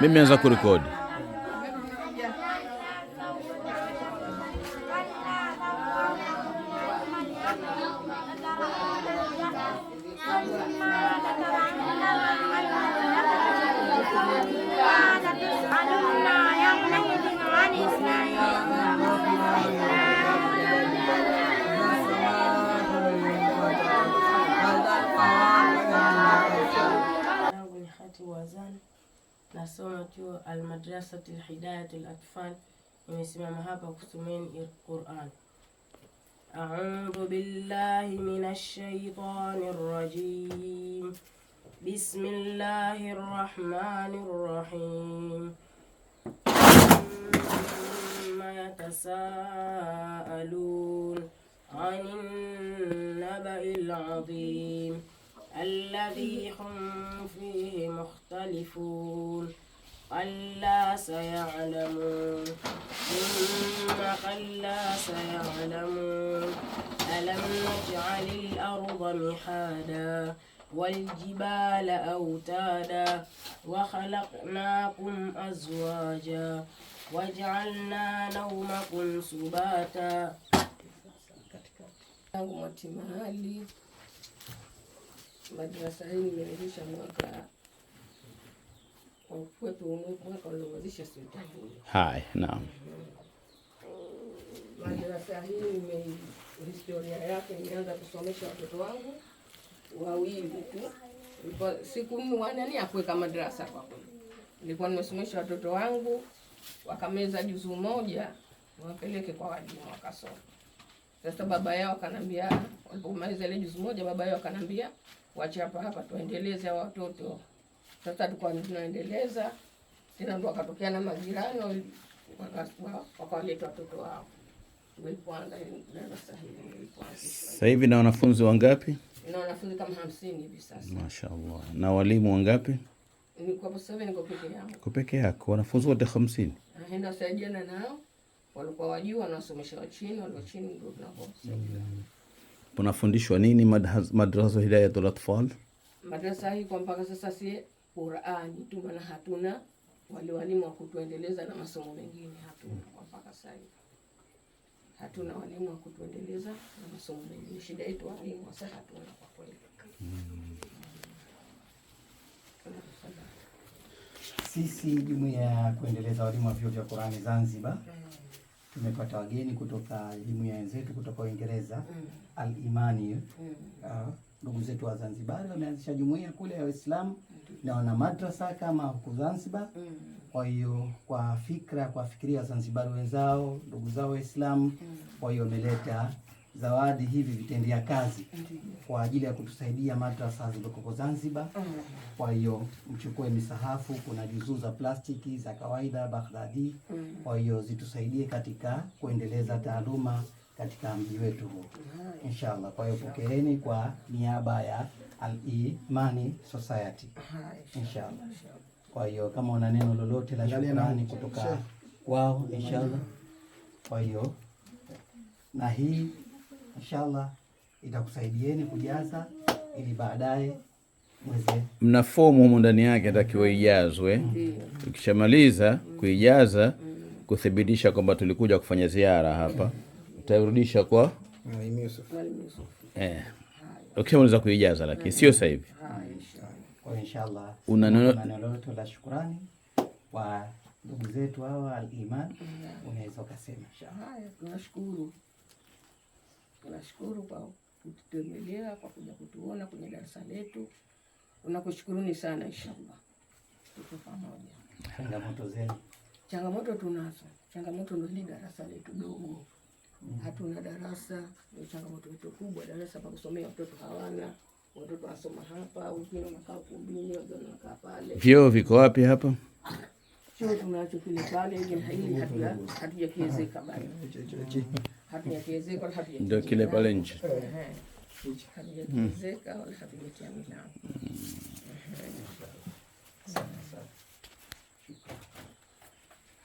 Mimi naanza kurekodi. Nasoma chuo Al-Madrasati Hidayat Al-Atfal. Nimesimama hapa kusomeni Qur'an. A'udhu billahi minash shaitanir rajim. Bismillahir rahmanir rahim. Amma yatasaalun 'anil naba'il 'azim الذي هم فيه مختلفون كلا سيعلمون ثم كلا سيعلمون ألم نجعل الأرض مهادا والجبال أوتادا وخلقناكم أزواجا وجعلنا نومكم سباتا. Madrasa hii nimeanzisha mwaka ulioanzisha serikali. Hai, naam. Madrasa hii historia yake nimeanza kusomesha watoto wangu wawili tu. Siku nani akuweka madrasa kwa kweli. Nilikuwa nimesomesha watoto wangu wakameza juzu moja wapeleke kwa walimu wakasoma. Sasa baba yao akanambia, walipomaliza ile juzu moja baba yao akanambia wacha hapa tuendeleze watoto. Sasa tulikuwa tunaendeleza tena, ndo wakatokea na majirani wakaleta watoto wao. Walipoanza darasa hili. Sasa hivi na wanafunzi wangapi? Na wanafunzi kama 50 hivi sasa. Mashaallah. Na walimu wangapi? Niko sasa hivi niko peke yangu. Uko peke yako? Wanafunzi wote 50? Naenda saidiana nao. Walikuwa wajua wanasomesha wa chini, wale wa chini ndio tunaposaidia. Unafundishwa nini Madrasa Hidayatul Atfal? Madrasa hii kwa mpaka sasa si Qur'ani tu, maana hatuna wale walimu wa kutuendeleza na masomo mengine, hatuna kwa mpaka sasa. Hatuna walimu wa kutuendeleza na masomo mengine. Shida yetu walimu sasa hatuna kwa kweli. Sisi jumuiya ya kuendeleza walimu wa vyuo vya Qur'ani Zanzibar tumepata wageni kutoka jumuiya wenzetu kutoka Uingereza, Al-Imani. Ndugu zetu wa Zanzibar wameanzisha jumuiya kule ya Waislamu na wana madrasa kama huko Zanzibar. Kwa hiyo kwa fikiria Zanzibar wenzao, ndugu zao Waislamu, kwa hiyo wameleta zawadi hivi vitendea kazi kwa ajili ya kutusaidia madrasa zilizoko Zanzibar. Kwa hiyo mchukue misahafu, kuna juzuu za plastiki za kawaida Baghdadi. Kwa hiyo zitusaidie katika kuendeleza taaluma katika mji wetu huu inshallah. Kwa hiyo pokeeni kwa niaba ya Al-Imani Society inshallah. Kwa hiyo kama una neno lolote la shukrani kutoka wao inshallah. Kwa hiyo na hii inshallah itakusaidieni kujaza ili baadaye mweze. Mna fomu huko ndani yake takiwa ijazwe. Ukishamaliza kuijaza kuthibitisha kwamba tulikuja kufanya ziara hapa, utarudisha kwa Mwalimu Yusuf. Ukishamaliza kuijaza, lakini sio sasa hivi. Kwa inshallah Una neno lolote la shukrani kwa ndugu zetu hawa Al-Iman unaweza kusema inshallah. Tunashukuru kwa kututembelea, kwa kuja kutuona kwenye darasa letu. Tunakushukuruni sana inshallah. Tuko pamoja. Changamoto zenu? Changamoto tunazo. Changamoto ndio darasa letu dogo. Hatuna darasa, ndio changamoto yetu kubwa. Darasa pa kusomea watoto hawana. Watoto wasoma hapa, wengine wanakaa ukumbini, wengine wanakaa pale. Vyoo viko wapi hapa? Chuo tunacho kile pale, hili hatujakiezeka bado. Hatujakiezeka, Ndio kile pale nje. Hatujakiezeka wala hatujatia milango.